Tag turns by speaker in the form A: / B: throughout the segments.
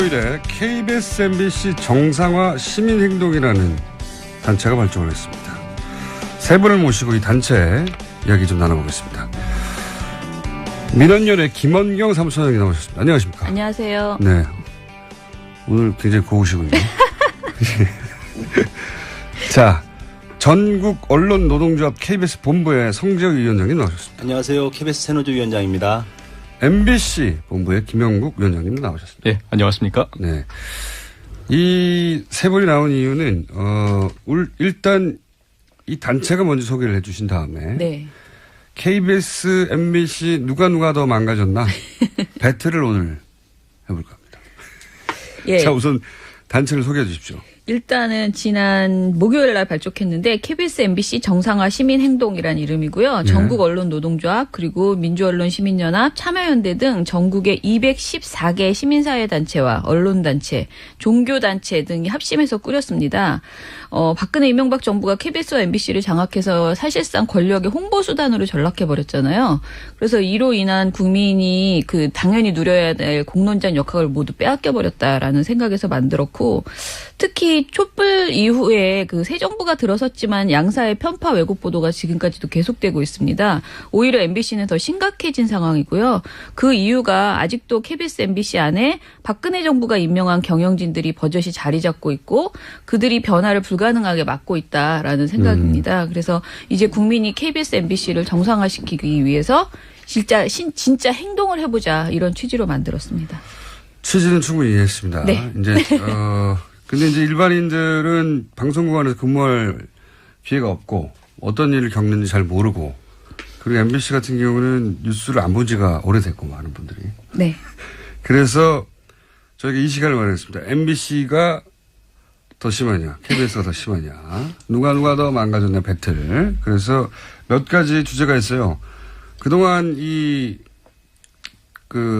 A: 15일에 KBS MBC 정상화 시민행동이라는 단체가 발족을 했습니다. 세 분을 모시고 이 단체 이야기 좀 나눠보겠습니다. 민원연의 김원경 사무처장이 나오셨습니다. 안녕하십니까?
B: 안녕하세요.
A: 네. 오늘 굉장히 고우시군요. 자, 전국 언론노동조합 KBS 본부의 성재혁 위원장님 나오셨습니다.
C: 안녕하세요. KBS 새노조 위원장입니다.
A: MBC 본부의 김영국 위원장님 나오셨습니다.
D: 네, 안녕하십니까?
A: 네. 이 세 분이 나온 이유는, 일단 이 단체가 먼저 소개를 해 주신 다음에.
B: 네.
A: KBS, MBC 누가 더 망가졌나? 배틀을 오늘 해볼까 합니다.
B: 예.
A: 자, 우선 단체를 소개해 주십시오.
B: 일단은 지난 목요일 날 발족했는데 KBS MBC 정상화 시민행동이라는 이름이고요. 전국 언론 노동조합 그리고 민주언론 시민연합 참여연대 등 전국의 214개 시민사회 단체와 언론단체, 종교단체 등이 합심해서 꾸렸습니다. 박근혜 이명박 정부가 KBS와 MBC를 장악해서 사실상 권력의 홍보수단으로 전락해버렸잖아요. 그래서 이로 인한 국민이 당연히 누려야 될 공론장 역학을 모두 빼앗겨버렸다라는 생각에서 만들었고, 특히 촛불 이후에 새 정부가 들어섰지만 양사의 편파 왜곡 보도가 지금까지도 계속되고 있습니다. 오히려 MBC는 더 심각해진 상황이고요. 그 이유가 아직도 KBS, MBC 안에 박근혜 정부가 임명한 경영진들이 버젓이 자리 잡고 있고 그들이 변화를 불가능하게 막고 있다라는 생각입니다. 그래서 이제 국민이 KBS, MBC를 정상화시키기 위해서 진짜 행동을 해보자 이런 취지로 만들었습니다.
A: 취지는 충분히 이해했습니다.
B: 네.
A: 근데 이제 일반인들은 방송국 안에서 근무할 기회가 없고 어떤 일을 겪는지 잘 모르고, 그리고 MBC 같은 경우는 뉴스를 안 본 지가 오래됐고 많은 분들이.
B: 네.
A: 그래서 저희가 이 시간을 마련했습니다. MBC가 더 심하냐, KBS가 더 심하냐, 누가 더 망가졌냐 배틀. 그래서 몇 가지 주제가 있어요. 그동안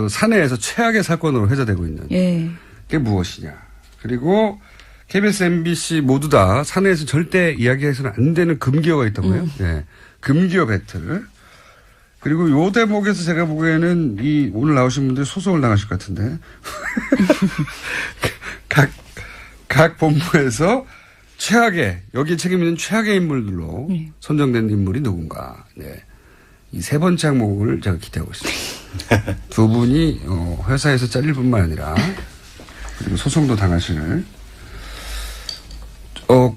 A: 사내에서 최악의 사건으로 회자되고 있는 게 무엇이냐. 그리고 KBS, MBC 모두 다 사내에서 절대 이야기해서는 안 되는 금기어가 있다고요. 네. 금기어 배틀. 그리고 요 대목에서 제가 보기에는 오늘 나오신 분들이 소송을 당하실 것 같은데. 각 본부에서 여기에 책임 있는 최악의 인물들로 선정된 인물이 누군가. 네. 이 세 번째 항목을 제가 기대하고 있습니다. 두 분이 회사에서 잘릴 뿐만 아니라 그리고 소송도 당하실,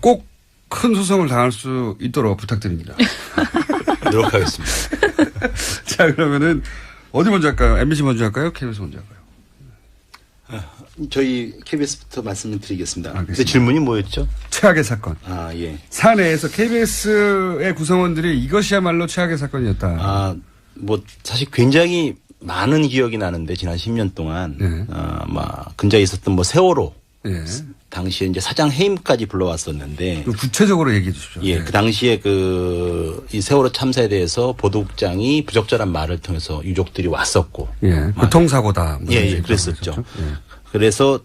A: 꼭 큰 소송을 당할 수 있도록 부탁드립니다.
C: 노력하겠습니다.
A: 자, 그러면은 어디 먼저 할까요? MBC 먼저 할까요? KBS 먼저 할까요?
C: 저희 KBS부터 말씀을 드리겠습니다.
A: 알겠습니다.
C: 근데 질문이 뭐였죠?
A: 최악의 사건.
C: 예.
A: 사내에서 KBS의 구성원들이 이것이야말로 최악의 사건이었다.
C: 사실 굉장히 많은 기억이 나는데, 지난 10년 동안,
A: 네.
C: 근처에 있었던 세월호.
A: 네.
C: 당시에 이제 사장 해임까지 불러왔었는데.
A: 구체적으로 얘기해 주십시오.
C: 예,
A: 네.
C: 그 당시에 이 세월호 참사에 대해서 보도국장이 부적절한 말을 통해서 유족들이 왔었고.
A: 예. 교통사고다.
C: 예, 그랬었죠.
A: 예.
C: 그래서,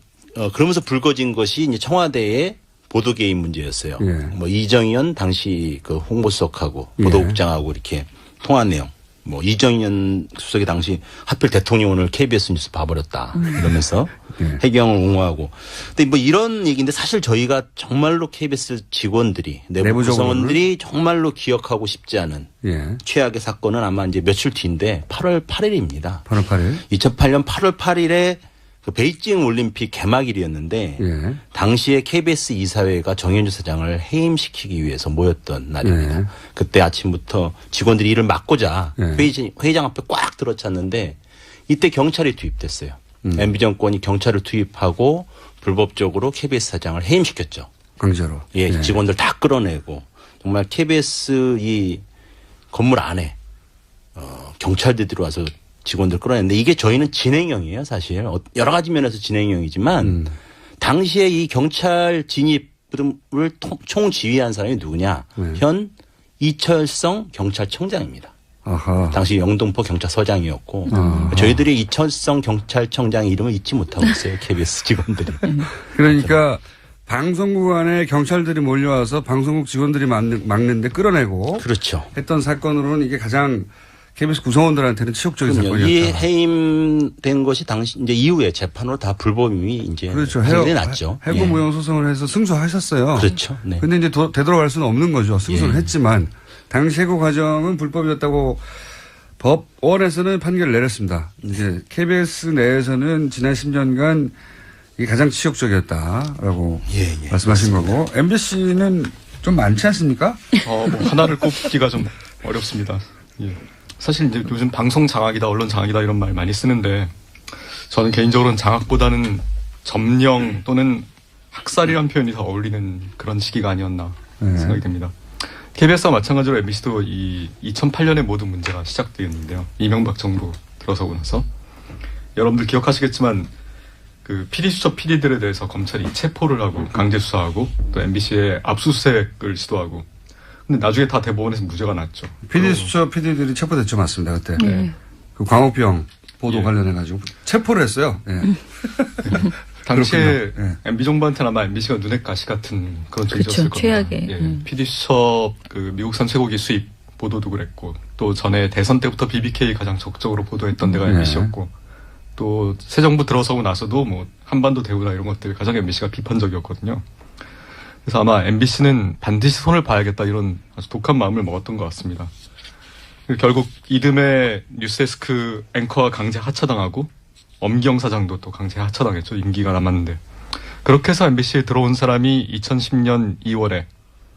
C: 그러면서 불거진 것이 이제 청와대의 보도 개입 문제였어요.
A: 예.
C: 이정현 당시 홍보수석하고 보도국장하고 이렇게 통한 내용. 이정현 수석이 당시 하필 대통령을 KBS 뉴스 봐버렸다. 이러면서 해경을 옹호하고. 근데 이런 얘기인데, 사실 저희가 정말로 KBS 직원들이, 내부 구성원들이 정말로 기억하고 싶지 않은 최악의 사건은 아마 이제 며칠 뒤인데 8월 8일입니다.
A: 8월 8일.
C: 2008년 8월 8일에 베이징 올림픽 개막일이었는데 당시에 KBS 이사회가 정현주 사장을 해임시키기 위해서 모였던 날입니다. 그때 아침부터 직원들이 일을 막고자 회의장 앞에 꽉 들어찼는데, 이때 경찰이 투입됐어요. MB 정권이 경찰을 투입하고 불법적으로 KBS 사장을 해임시켰죠.
A: 강제로.
C: 예, 직원들 다 끌어내고, 정말 KBS 이 건물 안에 경찰들이 들어와서 직원들 끌어냈는데, 이게 저희는 진행형이에요, 사실. 여러 가지 면에서 진행형이지만 당시에 이 경찰 진입을 총지휘한 사람이 누구냐? 현 이철성 경찰청장입니다.
A: 아하.
C: 당시 영등포 경찰서장이었고, 저희들이 이철성 경찰청장 이름을 잊지 못하고 있어요, KBS 직원들이.
A: 그러니까 방송국 안에 경찰들이 몰려와서 방송국 직원들이 막는데 끌어내고.
C: 그렇죠.
A: 했던 사건으로는 이게 가장 KBS 구성원들한테는 치욕적인 사건이었다.
C: 이 해임된 것이 당시 이제 이후에 재판으로 다 불법임이 이제
A: 그렇죠.
C: 판결이 났죠.
A: 해고 무용 소송을 해서 승소하셨어요.
C: 그렇죠. 네.
A: 근데 이제 되돌아갈 수는 없는 거죠. 승소를 했지만 당시 해고 과정은 불법이었다고 법원에서는 판결을 내렸습니다. 이제 KBS 내에서는 지난 10년간 이게 가장 치욕적이었다라고 말씀하신 거고 MBC는 좀 많지 않습니까?
D: 뭐 하나를 꼽기가 좀 어렵습니다. 예. 사실 이제 요즘 방송 장악이다, 언론 장악이다 이런 말 많이 쓰는데 저는 개인적으로는 장악보다는 점령 또는 학살이라는 표현이 더 어울리는 그런 시기가 아니었나 생각이 됩니다. KBS와 마찬가지로 MBC도 이 2008년에 모든 문제가 시작되었는데요. 이명박 정부 들어서고 나서 여러분들 기억하시겠지만 그 PD 수첩 PD들에 대해서 검찰이 체포를 하고 강제 수사하고 또 MBC에 압수수색을 시도하고 근데 나중에 다 대법원에서 무죄가 났죠.
A: PD 수첩 PD들이 체포됐죠, 맞습니다. 그때 그 광우병 보도 관련해가지고 체포를 했어요.
D: 당시에 MB 정부한테는 아마 MBC가 눈엣 가시 같은 그런 존재였을 겁니다.
B: 최악의.
D: PD 수첩 그 미국산 쇠고기 수입 보도도 그랬고 또 전에 대선 때부터 BBK 가장 적극적으로 보도했던 데가 MBC였고 또 새 정부 들어서고 나서도 뭐 한반도 대우나 이런 것들 가장 MBC가 비판적이었거든요. 그래서 아마 MBC는 반드시 손을 봐야겠다 이런 아주 독한 마음을 먹었던 것 같습니다. 결국 이듬해 뉴스데스크 앵커가 강제 하차당하고 엄기영 사장도 또 강제 하차당했죠. 임기가 남았는데. 그렇게 해서 MBC에 들어온 사람이 2010년 2월에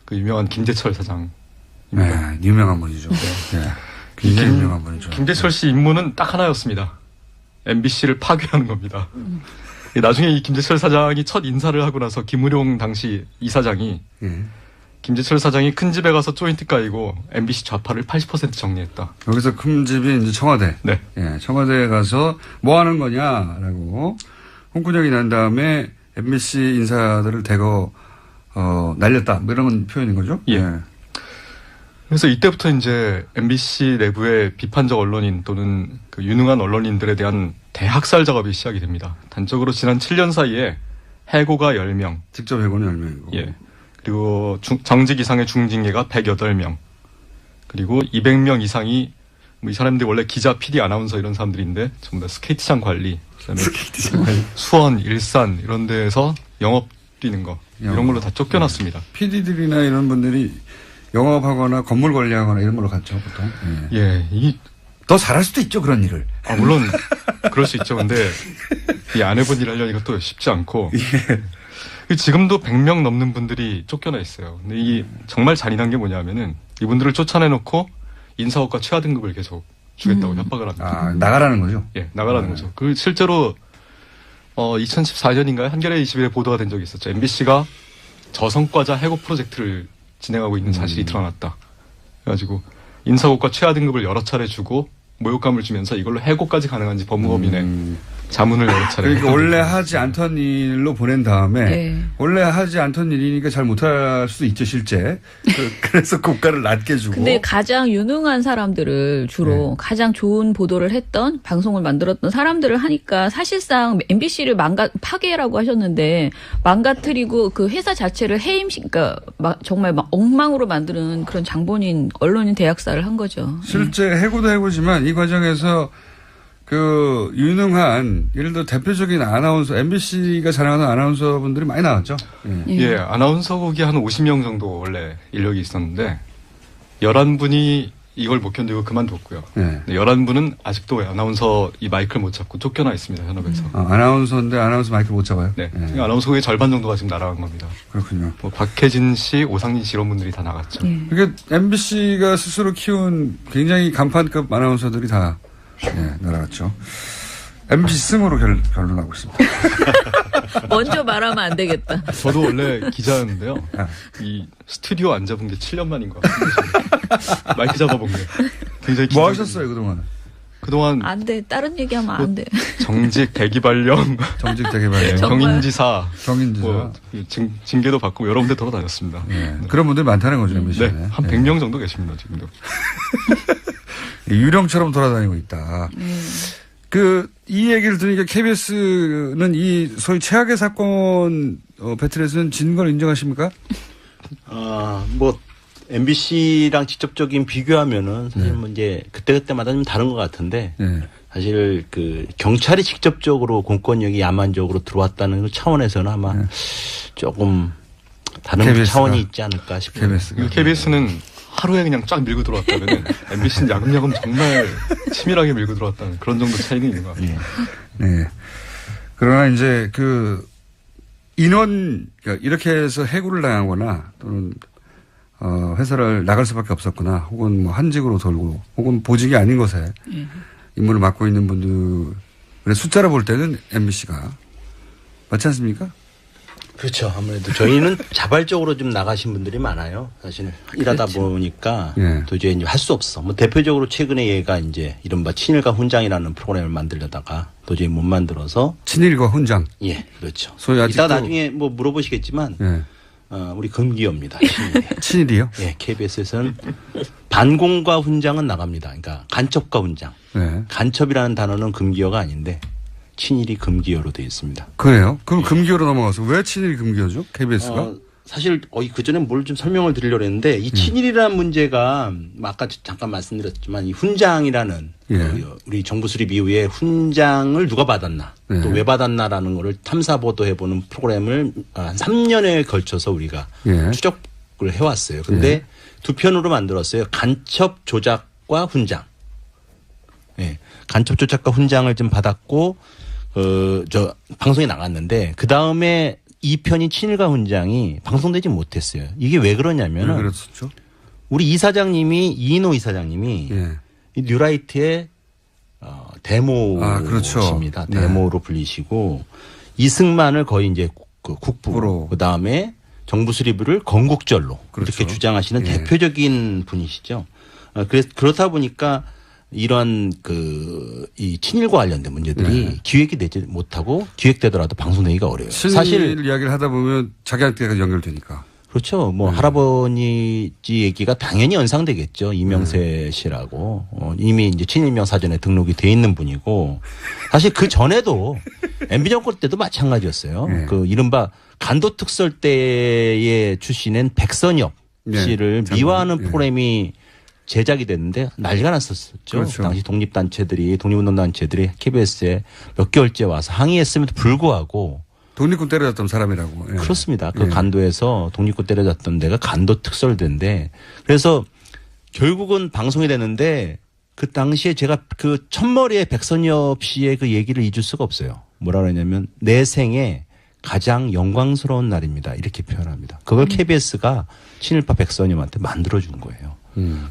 D: 그 유명한 김재철 사장입니다.
A: 네, 유명한 분이죠. 굉장히 유명한 분이죠.
D: 김재철 씨 임무는 딱 하나였습니다. MBC를 파괴하는 겁니다. 나중에 이 김재철 사장이 첫 인사를 하고 나서 김우룡 당시 이사장이 김재철 사장이 큰 집에 가서 조인트 까이고 MBC 좌파를 80% 정리했다.
A: 여기서 큰 집이 이제 청와대.
D: 네.
A: 청와대에 가서 뭐 하는 거냐라고 홍군형이 난 다음에 MBC 인사들을 대거 날렸다. 뭐 이런 표현인 거죠.
D: 그래서 이때부터 이제 MBC 내부의 비판적 언론인 또는 그 유능한 언론인들에 대한 대학살 작업이 시작이 됩니다. 단적으로 지난 7년 사이에 해고가 10명.
A: 직접 해고는 10명이고.
D: 그리고 정직 이상의 중징계가 108명. 그리고 200명 이상이 뭐 이 사람들이 원래 기자, PD, 아나운서 이런 사람들인데 전부 다 스케이트장 관리, 그다음에 수원, 일산 이런 데에서 영업 뛰는 거 이런 걸로 다 쫓겨났습니다.
A: PD들이나 이런 분들이 영업하거나 건물 관리하거나 이런 걸로 갔죠, 보통. 더 잘할 수도 있죠, 그런 일을.
D: 물론 그럴 수 있죠. 근데 이 안 해본 일 하려니까 또 쉽지 않고. 지금도 100명 넘는 분들이 쫓겨나 있어요. 근데 이 정말 잔인한 게 뭐냐면은 이분들을 쫓아내놓고 인사고과 최하 등급을 계속 주겠다고 협박을 합니다.
A: 나가라는 거죠?
D: 나가라는 거죠. 그 실제로 2014년인가요? 한겨레 21에 보도가 된 적이 있었죠. MBC가 저성과자 해고 프로젝트를 진행하고 있는 사실이 드러났다. 그래가지고 인사고과 최하 등급을 여러 차례 주고 모욕감을 주면서 이걸로 해고까지 가능한지 법무법인에 자문을 여러 차례.
A: 그러니까 원래 하지 않던 일로 보낸 다음에 원래 하지 않던 일이니까 잘 못할 수도 있죠, 실제. 그래서 고가를 낮게 주고.
B: 근데 가장 유능한 사람들을 주로 가장 좋은 보도를 했던 방송을 만들었던 사람들을 하니까 사실상 MBC를 파괴라고 하셨는데 망가뜨리고 그 회사 자체를 그러니까 정말 막 엉망으로 만드는 그런 장본인 언론인 대학살을 한 거죠.
A: 실제 해고도 해고지만 이 과정에서 그 유능한 예를 들어 대표적인 아나운서 MBC가 자랑하는 아나운서 분들이 많이 나왔죠.
D: 아나운서국이 한 50명 정도 원래 인력이 있었는데 11분이 이걸 못 견디고 그만뒀고요. 11분은 아직도 아나운서 이 마이크를 못 잡고 쫓겨나 있습니다, 현업에서.
A: 아나운서인데 아나운서 마이크를 못 잡아요?
D: 아나운서국의 절반 정도가 지금 날아간 겁니다.
A: 그렇군요.
D: 뭐 박혜진 씨, 오상진 씨 이런 분들이 다 나갔죠.
A: 그러니까 MBC가 스스로 키운 굉장히 간판급 아나운서들이 다 날아갔죠. MBC 승으로 결론하고 있습니다.
B: 먼저 말하면 안 되겠다.
D: 저도 원래 기자였는데요. 이 스튜디오 안 잡은 게 7년 만인 것 같습니다. 마이크 잡아본 게. 굉장히
A: 뭐 하셨어요, 그동안?
D: 그동안.
B: 안 돼. 다른 얘기하면 안 돼.
D: 정직 대기발령.
A: 정직 대기발령.
D: 경인지사.
A: 뭐
D: 징계도 받고 여러 군데 돌아다녔습니다.
A: 그런 분들이 많다는 거죠, MBC에.
D: 한 100명 정도 계십니다, 지금도.
A: 유령처럼 돌아다니고 있다. 이 얘기를 들으니까 KBS는 이 소위 최악의 사건 배틀에서는 진 걸 인정하십니까?
C: MBC랑 직접적인 비교하면은 사실 뭐 이제 그때마다 좀 다른 것 같은데 사실 그 경찰이 직접적으로 공권력이 야만적으로 들어왔다는 그 차원에서는 아마 조금 다른
A: KBS 가,
C: 차원이 있지 않을까 싶어요.
D: KBS는 하루에 그냥 쫙 밀고 들어왔다면 MBC는 야금야금 정말 치밀하게 밀고 들어왔다는 그런 정도 차이는 있는 것 같아요.
A: 네. 그러나 이제 그 인원, 그러니까 이렇게 해서 해고를 당하거나 또는 회사를 나갈 수밖에 없었거나 혹은 뭐 한직으로 돌고 혹은 보직이 아닌 것에 임무를 맡고 있는 분들의 숫자로 볼 때는 MBC가 맞지 않습니까?
C: 그렇죠. 아무래도 저희는 자발적으로 좀 나가신 분들이 많아요. 사실 일하다 보니까 도저히 이제 할 수 없어. 뭐 대표적으로 최근에 얘가 이제 이른바 친일과 훈장이라는 프로그램을 만들려다가 도저히 못 만들어서
A: 친일과 훈장.
C: 예, 그렇죠.
A: 소위 아직도
C: 이따 나중에 뭐 물어보시겠지만 우리 금기어입니다.
A: 친일이요?
C: 예, KBS에서는 반공과 훈장은 나갑니다. 그러니까 간첩과 훈장. 간첩이라는 단어는 금기어가 아닌데 친일이 금기어로 되어 있습니다.
A: 그래요? 그럼 금기어로 넘어가서 왜 친일이 금기어죠? KBS가?
C: 사실 그 전에 뭘 좀 설명을 드리려고 했는데 이 친일이라는 문제가 아까 잠깐 말씀드렸지만 이 훈장이라는 우리 정부 수립 이후에 훈장을 누가 받았나 또 왜 받았나라는 거를 탐사 보도해보는 프로그램을 한 3년에 걸쳐서 우리가 추적을 해왔어요. 근데 두 편으로 만들었어요. 간첩 조작과 훈장. 간첩 조작과 훈장을 좀 받았고 저 방송에 나갔는데 그 다음에 2편인 친일과 훈장이 방송되지 못했어요. 이게 왜 그러냐면은
A: 왜 그랬었죠?
C: 우리 이사장님이 이인호 이사장님이 이 뉴라이트의 데모십니다.
A: 그렇죠.
C: 데모로 불리시고 이승만을 거의 이제 그 국부로 그 다음에 정부 수립을 건국절로 이렇게 주장하시는 대표적인 분이시죠. 그렇다 보니까 이런 이 친일과 관련된 문제들이 기획이 되지 못하고 기획되더라도 방송되기가 어려워요.
A: 사실 이야기를 하다 보면 자기한테가 연결되니까.
C: 그렇죠. 뭐 할아버지 얘기가 당연히 연상되겠죠. 이명세 씨라고 이미 이제 친일명 사전에 등록이 돼 있는 분이고 사실 그 전에도 MB 정권 때도 마찬가지였어요. 그 이른바 간도특설 때의 출신인 백선엽 씨를 미화하는 프로그램이 제작이 됐는데 난리가 났었죠.
A: 그렇죠.
C: 당시 독립운동단체들이 KBS에 몇 개월째 와서 항의했음에도 불구하고
A: 독립군 때려잡던 사람이라고.
C: 그렇습니다. 그 간도에서 독립군 때려잡던 데가 간도 특설대인데 그래서 결국은 방송이 됐는데 그 당시에 제가 그 첫머리에 백선엽 씨의 그 얘기를 잊을 수가 없어요. 뭐라 그러냐면 내 생에 가장 영광스러운 날입니다. 이렇게 표현합니다. 그걸 KBS가 친일파 백선엽한테 만들어준 거예요.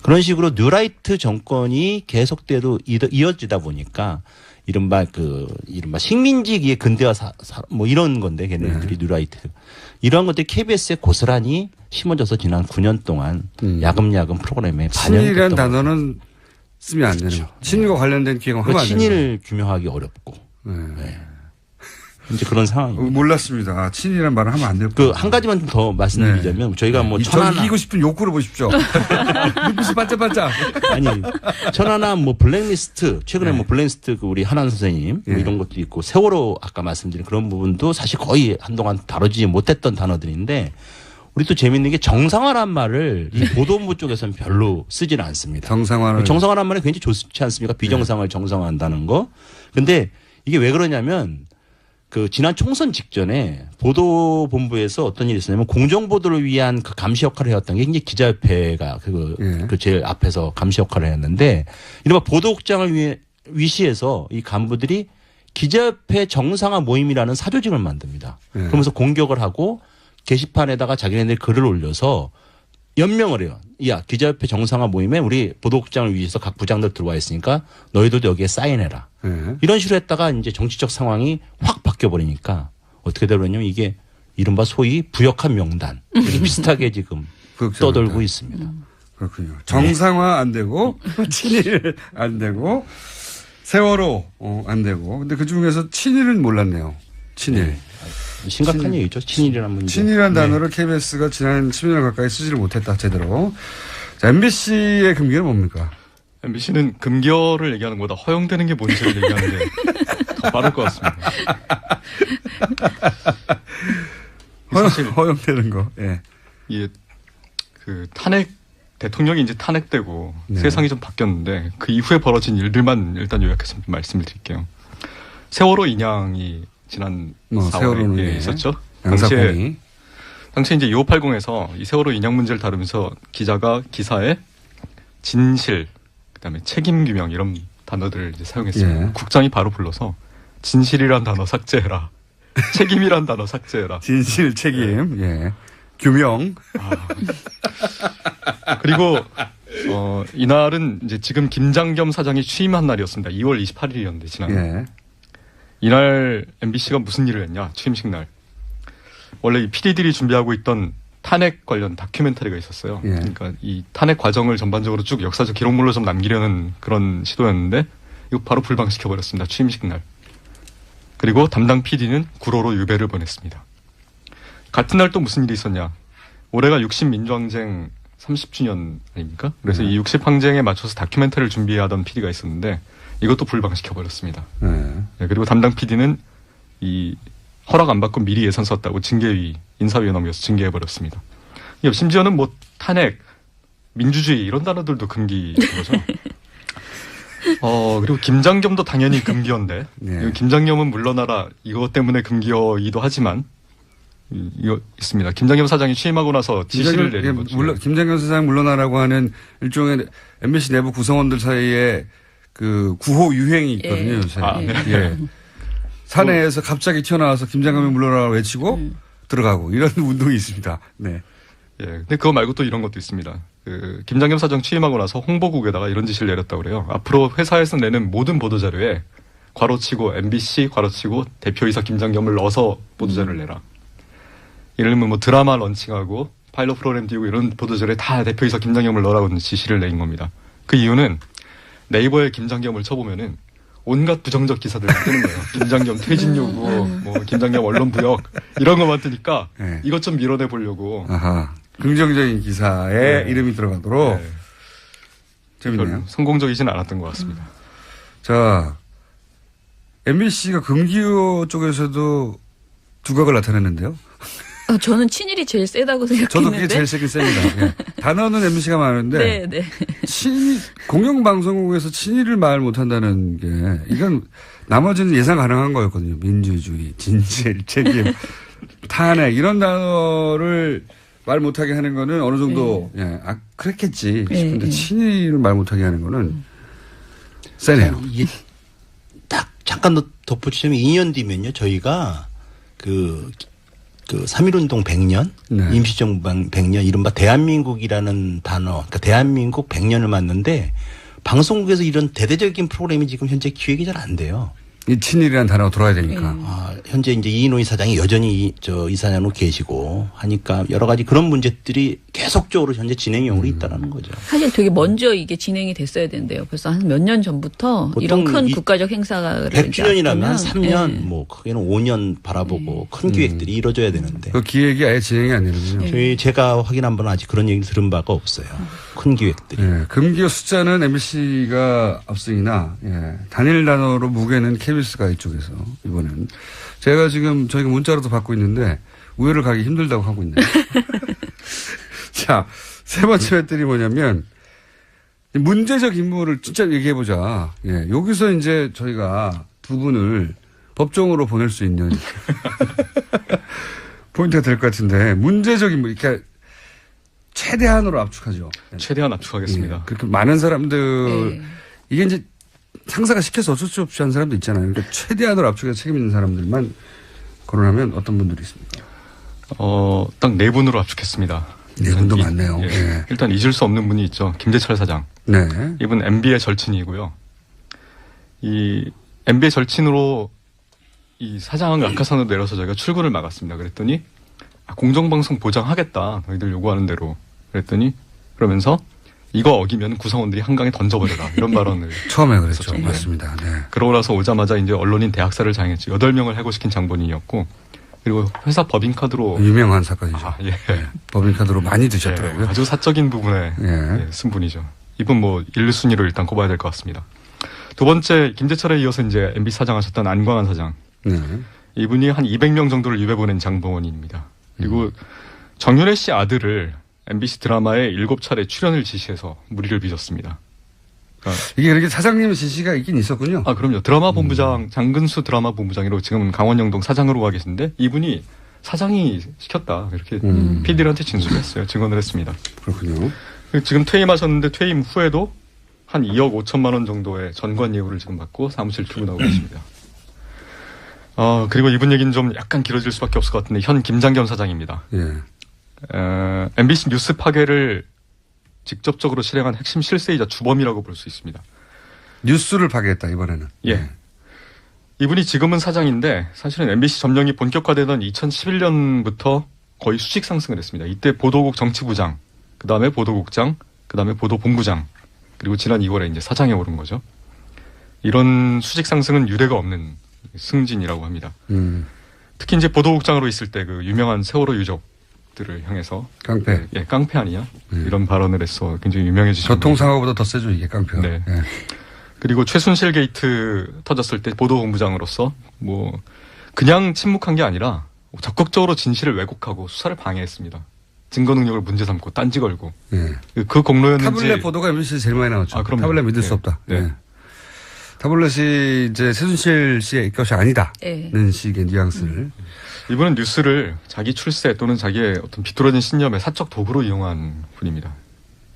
C: 그런 식으로 뉴라이트 정권이 계속대로 이어지다 보니까 이른바 식민지기의 근대화 뭐 이런 건데 걔네들이 뉴라이트 이러한 것들이 KBS에 고스란히 심어져서 지난 9년 동안 야금야금 프로그램에 반영됐던
A: 친일이라는 단어는 쓰면 안 되죠. 친일과 관련된 기획은 하면 안 되죠.
C: 친일을 규명하기 어렵고 이제 그런 상황입니다.
A: 몰랐습니다. 친일이라는 말을 하면 안 되고.
C: 한 가지만 좀 더 말씀드리자면 저희가 뭐
A: 천하나 이기고 싶은 욕구를 보십시오. 눈빛이 반짝반짝.
C: 아니 천하나 뭐 블랙리스트 최근에 뭐 블랙리스트 우리 한한 선생님 뭐 이런 것도 있고 세월호 아까 말씀드린 그런 부분도 사실 거의 한동안 다루지 못했던 단어들인데 우리 또 재밌는 게 정상화란 말을 이 보도본부 쪽에서는 별로 쓰지는 않습니다. 정상화란 말이 굉장히 좋지 않습니까? 비정상을 정상화한다는 거. 근데 이게 왜 그러냐면 그 지난 총선 직전에 보도본부에서 어떤 일이 있었냐면 공정보도를 위한 그 감시 역할을 해왔던 게 이제 기자협회가 그 제일 앞에서 감시 역할을 했는데 이른바 보도국장을 위시해서 이 간부들이 기자협회 정상화 모임이라는 사조직을 만듭니다. 그러면서 공격을 하고 게시판에다가 자기네들 글을 올려서 연명을 해요. 야, 기자협회 정상화 모임에 우리 보도국장을 위해서 각 부장들 들어와 있으니까 너희들도 여기에 사인해라. 이런 식으로 했다가 이제 정치적 상황이 확 바뀌어버리니까 어떻게 되냐면 이게 이른바 소위 부역한 명단. 이렇게 비슷하게 지금 떠돌고 있습니다.
A: 그렇군요. 정상화 안 되고 친일 안 되고 세월호 안 되고 근데 그중에서 친일은 몰랐네요. 친일.
C: 심각한 얘기죠. 친일이라는 문제.
A: 친일이라는 단어를 KBS가 지난 10년 가까이 쓰지를 못했다. 제대로. 자, MBC의 금기어는 뭡니까?
D: MBC는 금기어를 얘기하는 것보다 허용되는 게 뭔지를 얘기하는 게 더 빠를 것 같습니다.
A: 허용되는 거. 예.
D: 이게 그 탄핵 대통령이 이제 탄핵되고 세상이 좀 바뀌었는데 그 이후에 벌어진 일들만 일단 요약해서 말씀을 드릴게요. 세월호 인양이 지난 4월에 있었죠. 당시에 이제 2580에서 이 세월호 인양 문제를 다루면서 기자가 기사에 진실, 그다음에 책임 규명 이런 단어들을 이제 사용했어요. 국장이 바로 불러서 진실이란 단어 삭제해라. 책임이란 단어 삭제해라.
A: 진실, 책임, 규명.
D: 그리고 이날은 이제 지금 김장겸 사장이 취임한 날이었습니다. 2월 28일이었는데 지난해. 이날 MBC가 무슨 일을 했냐? 취임식 날. 원래 이 PD들이 준비하고 있던 탄핵 관련 다큐멘터리가 있었어요. 그러니까 이 탄핵 과정을 전반적으로 쭉 역사적 기록물로 좀 남기려는 그런 시도였는데 이거 바로 불방시켜 버렸습니다. 취임식 날. 그리고 담당 PD는 구로로 유배를 보냈습니다. 같은 날 또 무슨 일이 있었냐? 올해가 60 민주항쟁 30주년 아닙니까? 그래서 이 60항쟁에 맞춰서 다큐멘터리를 준비하던 PD가 있었는데 이것도 불방시켜 버렸습니다. 그리고 담당 PD는 이 허락 안 받고 미리 예산 썼다고 징계위 인사위에 넘겨서 징계해 버렸습니다. 심지어는 뭐 탄핵, 민주주의 이런 단어들도 금기인 거죠. 그리고 김장겸도 당연히 금기어인데 김장겸은 물러나라 이것 때문에 금기어이기도 하지만 이거 있습니다. 김장겸 사장이 취임하고 나서 지시를 내린 거죠.
A: 김장겸 사장 물러나라고 하는 일종의 MBC 내부 구성원들 사이에 그 구호 유행이 있거든요. 요새. 사내에서 갑자기 튀어나와서 김장겸이 물러나라고 외치고 들어가고 이런 운동이 있습니다. 네.
D: 근데 그거 말고 또 이런 것도 있습니다. 그 김장겸 사장 취임하고 나서 홍보국에다가 이런 지시를 내렸다고 그래요. 앞으로 회사에서 내는 모든 보도자료에 괄호치고 MBC 괄호치고 대표이사 김장겸을 넣어서 보도자료를 내라. 예를 들면 뭐 드라마 런칭하고 파일럿 프로그램 띄우고 이런 보도자료에 다 대표이사 김장겸을 넣으라고 지시를 내린 겁니다. 그 이유는 네이버에 김장겸을 쳐보면은 온갖 부정적 기사들 뜨는 거예요. 김장겸 퇴진 요구, 뭐 김장겸 언론 부역 이런 것만 뜨니까 이것 좀 밀어내 보려고.
A: 아하. 긍정적인 기사에 이름이 들어가도록. 재밌네요.
D: 성공적이진 않았던 것 같습니다.
A: 자, MBC가 금기어 쪽에서도 두각을 나타냈는데요.
B: 저는 친일이 제일 세다고 생각했는데.
A: 저도 그게 제일 세긴 셉니다. 단어는 MBC가 많은데 친일, 공영방송국에서 친일을 말 못한다는 게 이건 나머지는 예상 가능한 거였거든요. 민주주의, 진실, 책임, 탄핵 이런 단어를 말 못하게 하는 거는 어느 정도 그랬겠지 싶은데 친일을 말 못하게 하는 거는 세네요.
C: 이게 딱 잠깐 덧붙이자면 2년 뒤면요 저희가 그 3.1운동 100년, 임시정부 100년, 이른바 대한민국이라는 단어, 그러니까 대한민국 100년을 맞는데 방송국에서 이런 대대적인 프로그램이 지금 현재 기획이 잘 안 돼요.
A: 이 친일이라는 단어가 들어와야 되니까.
C: 현재 이제 이인호 이사장이 여전히 이사장으로 계시고 하니까 여러 가지 그런 문제들이 계속적으로 현재 진행형으로 있다라는 거죠.
B: 사실 되게 먼저 이게 진행이 됐어야 된대요. 벌써 한 몇 년 전부터 이런 큰 국가적 행사가
C: 100주년이라면 3년, 뭐 크게는 5년 바라보고 큰 기획들이 이루어져야 되는데.
A: 그 기획이 아예 진행이 안 되는군요.
C: 제가 확인한 바는 아직 그런 얘기를 들은 바가 없어요. 큰 기획들이.
A: 금기어 숫자는 MBC가 앞서이나 단일 단어로 무게는 KBS가 이쪽에서 이번엔. 제가 지금 저희가 문자로도 받고 있는데 우회를 가기 힘들다고 하고 있네요. 자, 세 번째 맷들이 뭐냐면 문제적 인물을 진짜 얘기해보자. 여기서 이제 저희가 두 분을 법정으로 보낼 수 있는 포인트가 될 것 같은데 문제적 인물, 이렇게 최대한으로 압축하죠.
D: 최대한 압축하겠습니다.
A: 그렇게 많은 사람들, 이게 이제 상사가 시켜서 어쩔 수 없이 하는 사람도 있잖아요. 그러니까 최대한으로 압축해서 책임 있는 사람들만 거론하면 어떤 분들이 있습니까?
D: 딱 네 분으로 압축했습니다.
A: 네 분도 많네요.
D: 일단 잊을 수 없는 분이 있죠. 김재철 사장. 이분 MB의 절친이고요. 이 MB의 절친으로 이 사장을 낙하산으로 내려서 저희가 출근을 막았습니다. 그랬더니 공정방송 보장하겠다. 너희들 요구하는 대로. 그랬더니 그러면서 이거 어기면 구성원들이 한강에 던져버려라. 이런 발언을.
A: 처음에 그랬죠. 맞습니다.
D: 그러고 나서 오자마자 이제 언론인 대학살을 장했죠. 8명을 해고시킨 장본인이었고, 그리고 회사 법인카드로.
A: 유명한 사건이죠. 법인카드로 많이 드셨더라고요.
D: 아주 사적인 부분에 쓴 분이죠. 이분 뭐 1순위로 일단 꼽아야 될 것 같습니다. 두 번째, 김재철에 이어서 이제 MB 사장 하셨던 안광한 사장. 이분이 한 200명 정도를 유배 보낸 장본인입니다. 그리고 정윤혜 씨 아들을 MBC 드라마에 7차례 출연을 지시해서 무리를 빚었습니다. 그러니까
A: 이게 그렇게 사장님 지시가 있긴 있었군요.
D: 아, 그럼요. 드라마 본부장, 장근수 드라마 본부장이라고 지금은 강원영동 사장으로 가 계신데 이분이 사장이 시켰다. 이렇게 PD한테 진술을 했어요. 증언을 했습니다.
A: 그렇군요.
D: 지금 퇴임하셨는데 퇴임 후에도 한 2억 5천만 원 정도의 전관 예우를 지금 받고 사무실 출근하고 계십니다. 그리고 이분 얘기는 좀 약간 길어질 수밖에 없을 것 같은데 현 김장겸 사장입니다.
A: 예.
D: MBC 뉴스 파괴를 직접적으로 실행한 핵심 실세이자 주범이라고 볼 수 있습니다.
A: 뉴스를 파괴했다 이번에는.
D: 예. 이분이 지금은 사장인데 사실은 MBC 점령이 본격화되던 2011년부터 거의 수직 상승을 했습니다. 이때 보도국 정치부장, 그 다음에 보도국장, 그 다음에 보도본부장, 그리고 지난 2월에 이제 사장에 오른 거죠. 이런 수직 상승은 유례가 없는 승진이라고 합니다. 특히 이제 보도국장으로 있을 때 그 유명한 세월호 유족들을 향해서
A: 깡패.
D: 예, 깡패 아니냐 이런 발언을 해서 굉장히 유명해지신
A: 교통사고보다 더 세죠 이게 깡패가.
D: 네.
A: 예.
D: 그리고 최순실 게이트 터졌을 때 보도본부장으로서 뭐 그냥 침묵한 게 아니라 적극적으로 진실을 왜곡하고 수사를 방해했습니다. 증거 능력을 문제 삼고 딴지 걸고.
A: 예.
D: 그 공로였는지.
A: 타블렛 보도가 MBC에 제일 많이 나왔죠.
D: 아, 그럼요.
A: 타블렛 믿을 수
D: 네.
A: 없다.
D: 네.
A: 예. 타블렛이 이제 최순실 씨의 것이 아니다는 식의 뉘앙스를.
D: 이분은 뉴스를 자기 출세 또는 자기의 어떤 비뚤어진 신념의 사적 도구로 이용한 분입니다.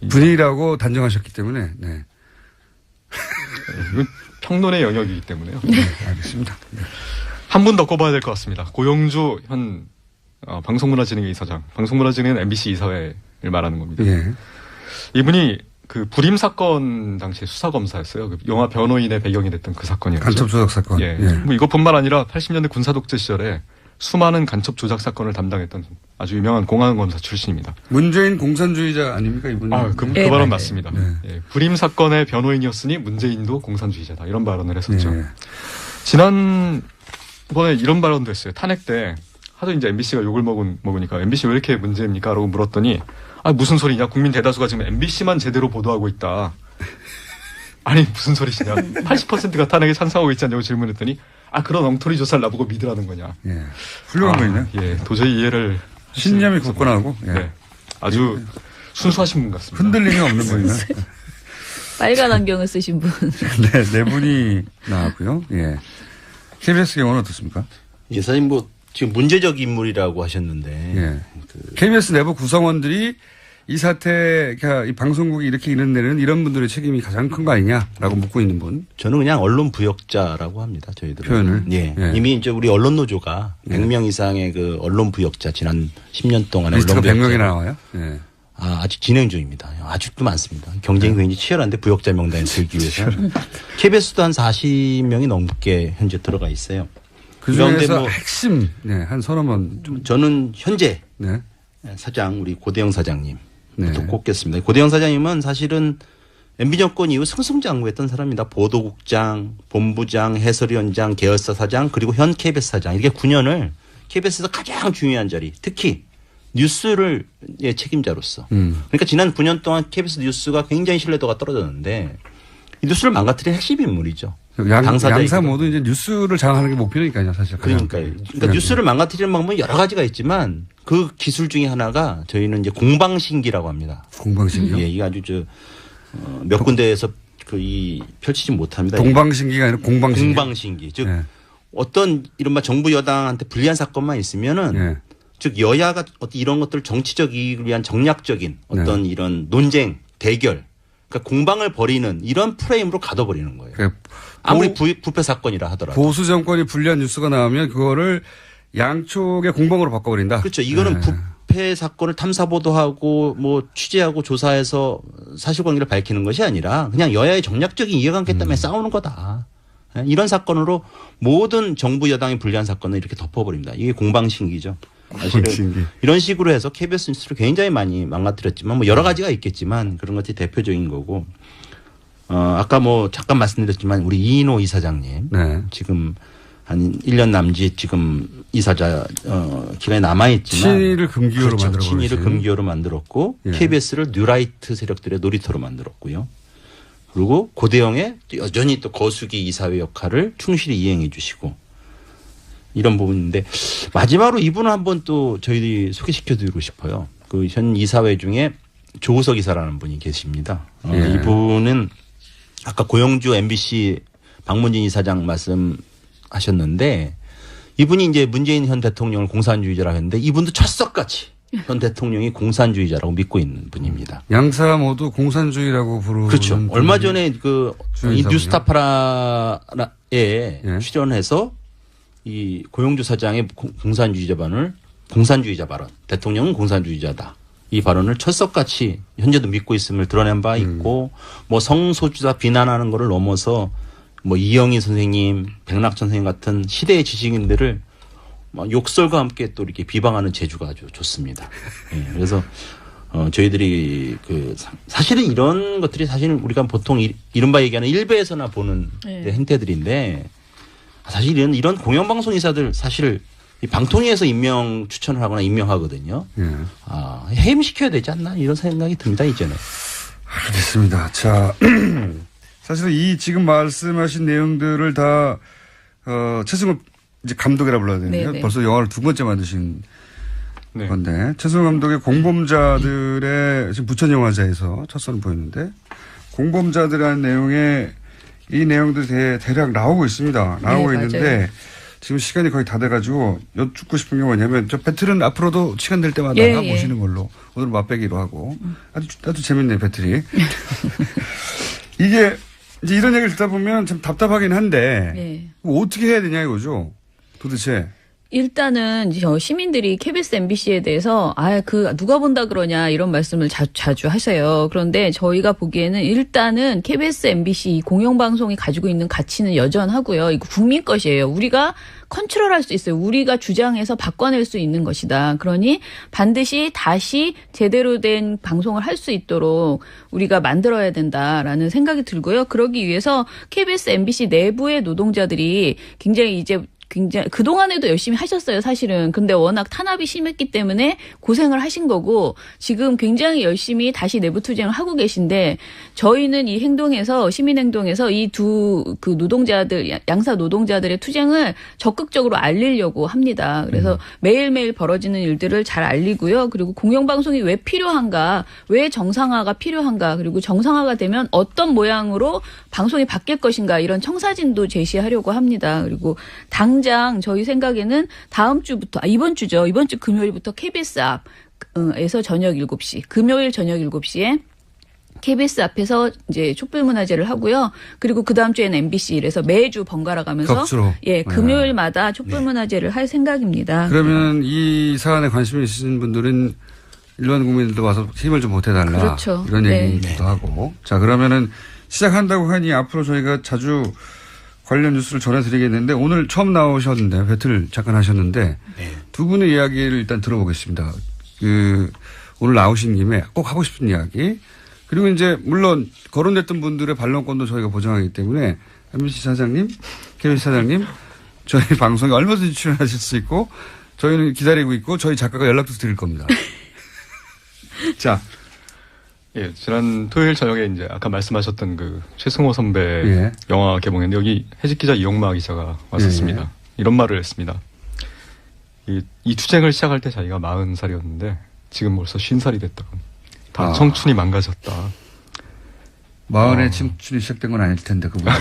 A: 분이라고 단정하셨기 때문에. 네.
D: 이건 평론의 영역이기 때문에요.
A: 네, 알겠습니다. 네.
D: 한 분 더 꼽아야 될 것 같습니다. 고영주 현 방송문화진흥회 이사장. 방송문화진흥회는 MBC 이사회를 말하는 겁니다.
A: 예.
D: 이분이 그 불임 사건 당시에 수사검사였어요. 그 영화 변호인의 배경이 됐던 그 사건이었죠.
A: 간첩 조작 사건.
D: 예.
A: 예.
D: 뭐 이것뿐만 아니라 80년대 군사 독재 시절에 수많은 간첩 조작 사건을 담당했던 아주 유명한 공안검사 출신입니다.
A: 문재인 공산주의자 아닙니까 이분이?
D: 그
B: 네,
D: 발언
B: 맞아요.
D: 맞습니다.
A: 네.
D: 예. 불임 사건의 변호인이었으니 문재인도 공산주의자다. 이런 발언을 했었죠.
A: 네.
D: 지난번에 이런 발언도 했어요. 탄핵 때 하도 이제 MBC가 욕을 먹으니까 MBC 왜 이렇게 문제입니까? 라고 물었더니 무슨 소리냐. 국민 대다수가 지금 MBC만 제대로 보도하고 있다. 아니 무슨 소리시냐. 80%가 탄핵에 찬성하고 있지 않냐고 질문했더니 그런 엉터리 조사를 나보고 믿으라는 거냐.
A: 예. 훌륭한 분이네.
D: 예, 도저히 이해를
A: 신념이 굳건하고. 예.
D: 네. 아주 순수하신 분 같습니다.
A: 흔들림이 없는 분이네.
B: 빨간 안경을 쓰신 분.
A: 네, 네 분이 나왔고요. 예. KBS 경우는 어떻습니까?
C: 예, 사실 뭐 지금 문제적 인물이라고 하셨는데.
A: 예. KBS 내부 구성원들이 이 사태, 그러니까 이 방송국이 이렇게 이런 데는 이런 분들의 책임이 가장 큰 거 아니냐라고 묻고 있는 분.
C: 저는 그냥 언론 부역자라고 합니다. 저희들은.
A: 표현을.
C: 예.
A: 예.
C: 이미 이제 우리 언론 노조가 100명 이상의 그 언론 부역자 지난 10년 동안의
A: 리스트가
C: 언론 부역자.
A: 100명이나 나와요? 예.
C: 아직 진행 중입니다. 아직도 많습니다. 경쟁이 굉장히 치열한데 부역자 명단에 들기 위해서. KBS도 한 40명이 넘게 현재 들어가 있어요.
A: 그 중에서 핵심, 네, 한 서너 번 좀.
C: 저는 현재
A: 네.
C: 사장, 우리 고대영 사장님.
A: 네.
C: 또 꼽겠습니다. 고대영 사장님은 사실은 MB 정권 이후 승승장구했던 사람입니다. 보도국장, 본부장, 해설위원장, 계열사 사장, 그리고 현 KBS 사장. 이렇게 9년을 KBS에서 가장 중요한 자리, 특히 뉴스를 책임자로서. 그러니까 지난 9년 동안 KBS 뉴스가 굉장히 신뢰도가 떨어졌는데 이 뉴스를 망가뜨린 핵심 인물이죠.
A: 양사 모두 이제 뉴스를 장악하는 게 목표니까요, 사실.
C: 그러니까 뉴스를 망가뜨리는 방법은 여러 가지가 있지만 그 기술 중에 하나가 저희는 이제 공방신기라고 합니다.
A: 공방신기요?
C: 예, 이게 아주 몇 군데에서 펼치지 못합니다.
A: 동방신기가 아니라 공방신기.
C: 공방신기. 즉
A: 네.
C: 어떤 이른바 정부 여당한테 불리한 사건만 있으면은
A: 네.
C: 즉 여야가 이런 것들 정치적 이익을 위한 정략적인 어떤 이런 논쟁, 대결, 그러니까 공방을 벌이는 이런 프레임으로 가둬버리는 거예요.
A: 그러니까
C: 아무리 부패 사건이라 하더라도.
A: 보수 정권이 불리한 뉴스가 나오면 그거를 양쪽의 공방으로 바꿔버린다.
C: 그렇죠. 이거는 부패 사건을 탐사 보도하고 뭐 취재하고 조사해서 사실관계를 밝히는 것이 아니라 그냥 여야의 정략적인 이해관계 때문에 싸우는 거다. 이런 사건으로 모든 정부 여당이 불리한 사건을 이렇게 덮어버립니다. 이게 공방신기죠. 사실은 이런 식으로 해서 KBS 뉴스를 굉장히 많이 망가뜨렸지만 뭐 여러 가지가 있겠지만 그런 것이 대표적인 거고. 아까 뭐 잠깐 말씀드렸지만 우리 이인호 이사장님
A: 네.
C: 지금 한 1년 남짓 지금 이사자 기간이 남아있지만
A: 친일을 금기어로
C: 그렇죠.
A: 만들어
C: 친일을 금기어로 만들었고
A: 예.
C: KBS를 뉴라이트 세력들의 놀이터로 만들었고요. 그리고 고대영의 여전히 또 거수기 이사회 역할을 충실히 이행해 주시고 이런 부분인데 마지막으로 이분을 한번 또 저희들이 소개시켜 드리고 싶어요. 그 현 이사회 중에 조우석 이사라는 분이 계십니다.
A: 예.
C: 이분은 아까 고영주 MBC 박문진 이사장 말씀하셨는데 이분이 이제 문재인 현 대통령을 공산주의자라고 했는데 이분도 철석같이 현 대통령이 공산주의자라고 믿고 있는 분입니다.
A: 양사 모두 공산주의라고 부르는.
C: 그렇죠. 얼마 전에 그 이
A: 주인사군요.
C: 뉴스타파라에
A: 예.
C: 출연해서 이 고영주 사장의 공산주의자 발언, 대통령은 공산주의자다. 이 발언을 철석같이 현재도 믿고 있음을 드러낸 바 있고 뭐 성소수자 비난하는 거를 넘어서 뭐 이영희 선생님, 백낙천 선생님 같은 시대의 지식인들을 막 욕설과 함께 또 이렇게 비방하는 재주가 아주 좋습니다. 예, 그래서 저희들이 그 사실은 이런 것들이 사실은 우리가 보통 이른바 얘기하는 일베에서나 보는
B: 네.
C: 행태들인데 사실 이런 공영방송 이사들 사실 이 방통위에서 임명 추천을 하거나 임명하거든요.
A: 예.
C: 해임시켜야 되지 않나 이런 생각이 듭니다 이제는.
A: 알겠습니다. 자, 사실 이 지금 말씀하신 내용들을 다 최승호 이제 감독이라 불러야 되는데요.
B: 네네.
A: 벌써 영화를 2번째 만드신
D: 네.
A: 건데 최승호 감독의 공범자들의 지금 부천영화제에서 첫 선을 보였는데 공범자들이라는 내용에 이 내용들이 대략 나오고 있습니다. 나오고
B: 네,
A: 있는데
B: 맞아요.
A: 지금 시간이 거의 다 돼가지고 여쭙고 싶은 게 뭐냐면 저 배틀은 앞으로도 시간 될 때마다
B: 예,
A: 보시는 걸로 오늘 맛배기로 하고 아주 재밌네요 배틀이. 이게 이제 이런 얘기를 듣다 보면 참 답답하긴 한데
B: 네.
A: 어떻게 해야 되냐 이거죠. 도대체.
B: 일단은 저 시민들이 KBS, MBC에 대해서 누가 본다 그러냐 이런 말씀을 자주 하세요. 그런데 저희가 보기에는 일단은 KBS, MBC 이 공영방송이 가지고 있는 가치는 여전하고요. 이거 국민 것이에요. 우리가 컨트롤할 수 있어요. 우리가 주장해서 바꿔낼 수 있는 것이다. 그러니 반드시 다시 제대로 된 방송을 할 수 있도록 우리가 만들어야 된다라는 생각이 들고요. 그러기 위해서 KBS, MBC 내부의 노동자들이 굉장히 그동안에도 열심히 하셨어요, 사실은. 근데 워낙 탄압이 심했기 때문에 고생을 하신 거고, 지금 굉장히 열심히 다시 내부 투쟁을 하고 계신데, 저희는 이 행동에서, 시민행동에서 이 그 노동자들, 양사 노동자들의 투쟁을 적극적으로 알리려고 합니다. 그래서 매일매일 벌어지는 일들을 잘 알리고요. 그리고 공영방송이 왜 필요한가, 왜 정상화가 필요한가, 그리고 정상화가 되면 어떤 모양으로 방송이 바뀔 것인가, 이런 청사진도 제시하려고 합니다. 그리고 당장 저희 생각에는 다음 주부터, 이번 주 금요일부터 KBS 앞에서 저녁 7시, 금요일 저녁 7시에 KBS 앞에서 이제 촛불문화제를 하고요. 그리고 그 다음 주에는 MBC 이래서 매주 번갈아 가면서
A: 겹치로.
B: 금요일마다 촛불문화제를 할 생각입니다.
A: 그러면 이 사안에 관심이 있으신 분들은 일반 국민들도 와서 힘을 좀 보태달라.
B: 그렇죠.
A: 이런
B: 네.
A: 얘기도 하고. 자, 그러면은 시작한다고 하니 앞으로 저희가 자주 관련 뉴스를 전해드리겠는데 오늘 처음 나오셨는데 배틀 잠깐 하셨는데 두 분의 이야기를 일단 들어보겠습니다. 오늘 나오신 김에 꼭 하고 싶은 이야기 그리고 이제 물론 거론됐던 분들의 반론권도 저희가 보장하기 때문에 MBC 사장님, KBS 사장님 저희 방송에 얼마든지 출연하실 수 있고 저희는 기다리고 있고 저희 작가가 연락도 드릴 겁니다. 자.
D: 예, 지난 토요일 저녁에 이제 아까 말씀하셨던 그 최승호 선배 영화 개봉했는데 여기 해직 기자 이용마 기자가 왔었습니다. 이런 말을 했습니다. 이 투쟁을 시작할 때 자기가 40살이었는데 지금 벌써 50살이 됐다. 다 청춘이 망가졌다.
A: 40에 청춘이 시작된 건 아닐 텐데 그분.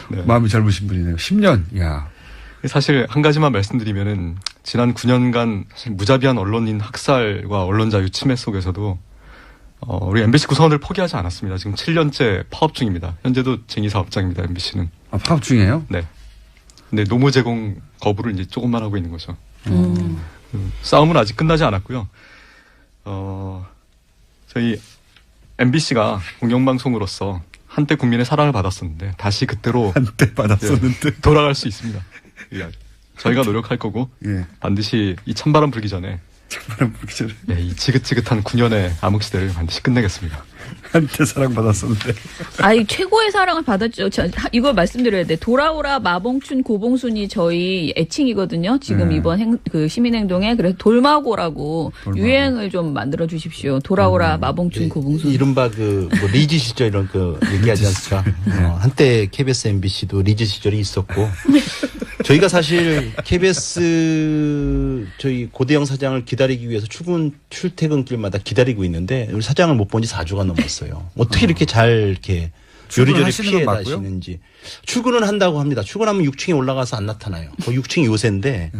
A: 네. 마음이 젊으신 분이네요. 10년. 야.
D: 사실 한 가지만 말씀드리면은 지난 9년간 사실 무자비한 언론인 학살과 언론 자유 침해 속에서도 우리 MBC 구성원들 포기하지 않았습니다. 지금 7년째 파업 중입니다. 현재도 쟁의 사업장입니다. MBC는.
A: 파업 중이에요?
D: 네. 근데 노무 제공 거부를 이제 조금만 하고 있는 거죠. 싸움은 아직 끝나지 않았고요. 저희 MBC가 공영방송으로서 한때 국민의 사랑을 받았었는데 다시 그때로
A: 한때 받았었는데
D: 돌아갈 수 있습니다. 저희가 노력할 거고 반드시 이 찬바람 불기 전에 이 지긋지긋한 9년의 암흑시대를 반드시 끝내겠습니다.
A: 한때 사랑받았었는데.
B: 최고의 사랑을 받았죠. 이걸 말씀드려야 돼. 돌아오라 마봉춘 고봉순이 저희 애칭이거든요. 지금 이번 시민행동에. 그래서 돌마고라고 유행을 좀 만들어 주십시오. 돌아오라 마봉춘 고봉순.
C: 이른바 뭐 리즈 시절 이런 얘기하지 않습니까? 한때 KBS, MBC도 리즈 시절이 있었고 저희가 사실 KBS 저희 고대영 사장을 기다리기 위해서 출퇴근길마다 기다리고 있는데 우리 사장을 못 본 지 4주가 넘었어요. 어떻게 이렇게 잘 이렇게 요리조리 피해 다시는지. 출근은 한다고 합니다. 출근하면 6층에 올라가서 안 나타나요. 6층이 요새인데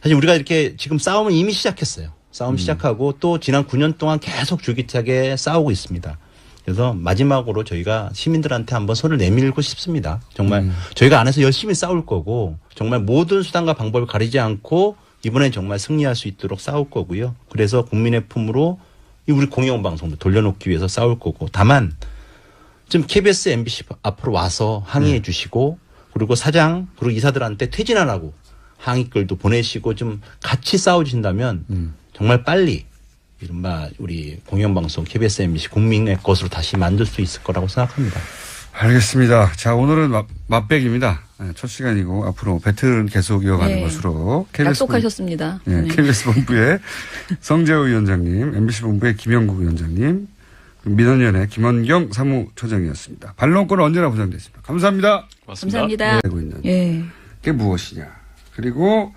C: 사실 우리가 이렇게 지금 싸움은 이미 시작했어요. 싸움 시작하고 또 지난 9년 동안 계속 줄기차게 싸우고 있습니다. 그래서 마지막으로 저희가 시민들한테 한번 손을 내밀고 싶습니다. 정말 저희가 안에서 열심히 싸울 거고 정말 모든 수단과 방법을 가리지 않고 이번엔 정말 승리할 수 있도록 싸울 거고요. 그래서 국민의 품으로 우리 공영방송도 돌려놓기 위해서 싸울 거고 다만 좀 KBS, MBC 앞으로 와서 항의해 주시고 그리고 사장 그리고 이사들한테 퇴진하라고 항의글도 보내시고 좀 같이 싸워주신다면 정말 빨리 이른바 우리 공영방송 KBS, MBC 국민의 것으로 다시 만들 수 있을 거라고 생각합니다.
A: 알겠습니다. 자, 오늘은 맛백입니다. 첫 시간이고 앞으로 배틀은 계속 이어가는
B: 네.
A: 것으로.
B: 약속하셨습니다.
A: 네.
B: 네.
A: KBS 본부의 성재호 위원장님, MBC 본부의 김영국 위원장님, 민원연의 김원경 사무처장이었습니다. 반론권은 언제나 보장됐습니다. 감사합니다.
B: 감사합니다.
A: 되고 있는
B: 예.
A: 게 무엇이냐. 그리고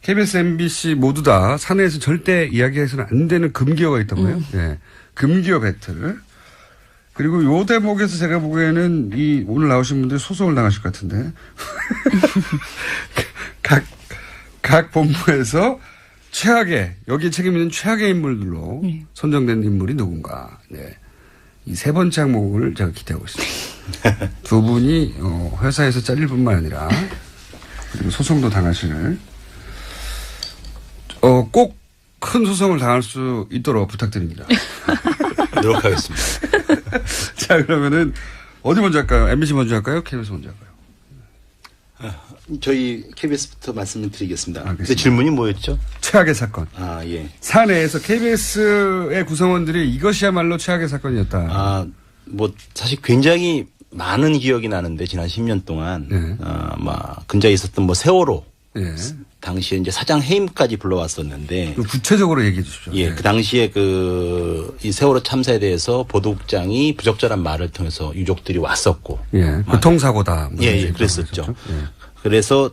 A: KBS, MBC 모두 다 사내에서 절대 이야기해서는 안 되는 금기어가 있다고요. 예. 금기어 배틀. 그리고 요 대목에서 제가 보기에는 이 오늘 나오신 분들 소송을 당하실 것 같은데. 각 본부에서 최악의, 여기에 책임 있는 최악의 인물들로 선정된 인물이 누군가. 네. 이 세 번째 항목을 제가 기대하고 있습니다. 두 분이 회사에서 잘릴 뿐만 아니라 그리고 소송도 당하실 꼭 큰 소송을 당할 수 있도록 부탁드립니다.
C: 노력하겠습니다.
A: 자, 그러면은 어디 먼저 할까요? MBC 먼저 할까요? KBS 먼저 할까요?
C: 저희 KBS부터 말씀을 드리겠습니다.
A: 알겠습니다.
C: 근데 질문이 뭐였죠?
A: 최악의 사건.
C: 아, 예.
A: 사내에서 KBS의 구성원들이 이것이야말로 최악의 사건이었다.
C: 아, 뭐 사실 굉장히 많은 기억이 나는데 지난 10년 동안
A: 네.
C: 근자에 있었던 뭐 세월호
A: 예.
C: 당시에 이제 사장 해임까지 불러왔었는데
A: 구체적으로 얘기해 주십시오.
C: 예,
A: 네.
C: 그 당시에 이 세월호 참사에 대해서 보도국장이 부적절한 말을 통해서 유족들이 왔었고.
A: 예. 교통사고다. 뭐
C: 예, 그랬었죠.
A: 예.
C: 그래서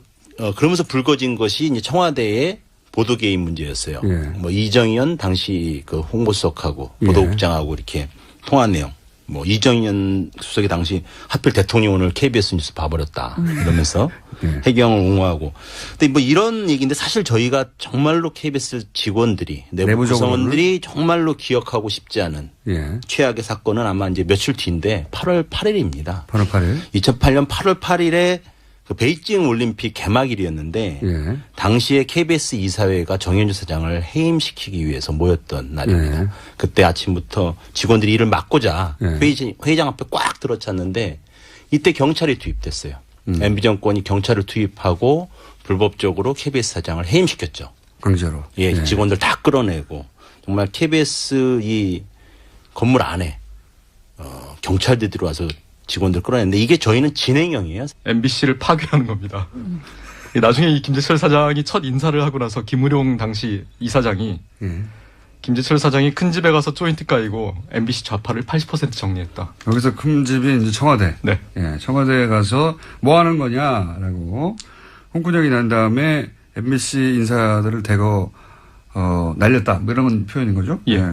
C: 그러면서 불거진 것이 이제 청와대의 보도 개입 문제였어요.
A: 예.
C: 뭐 이정현 당시 그 홍보수석하고
A: 예.
C: 보도국장하고 이렇게 통한 내용. 뭐 이정현 수석이 당시 하필 대통령을 KBS 뉴스 봐버렸다 이러면서
A: 예.
C: 해경을 옹호하고. 근데 뭐 이런 얘기인데 사실 저희가 정말로 KBS 직원들이 내부 구성원들이 정말로 기억하고 싶지 않은
A: 예.
C: 최악의 사건은 아마 이제 며칠 뒤인데 8월 8일입니다.
A: 8월 8일.
C: 2008년 8월 8일에 그 베이징 올림픽 개막일이었는데
A: 예.
C: 당시에 KBS 이사회가 정현주 사장을 해임시키기 위해서 모였던 날입니다.
A: 예.
C: 그때 아침부터 직원들이 일을 막고자
A: 예.
C: 회의장 앞에 꽉 들어찼는데 이때 경찰이 투입됐어요. MB 정권이 경찰을 투입하고 불법적으로 KBS 사장을 해임시켰죠.
A: 강제로.
C: 예, 직원들 다 끌어내고 정말 KBS 이 건물 안에 경찰들이 들어와서 직원들 끌어냈는데 이게 저희는 진행형이에요.
D: MBC를 파괴하는 겁니다. 나중에 이 김재철 사장이 첫 인사를 하고 나서 김우룡 당시 이사장이
A: 예.
D: 김재철 사장이 큰 집에 가서 조인트 까이고 MBC 좌파를 80% 정리했다.
A: 여기서 큰 집이 이제 청와대.
D: 네.
A: 예. 청와대에 가서 뭐 하는 거냐라고 홍군형이 난 다음에 MBC 인사들을 대거 날렸다. 뭐 이런 표현인 거죠?
D: 예.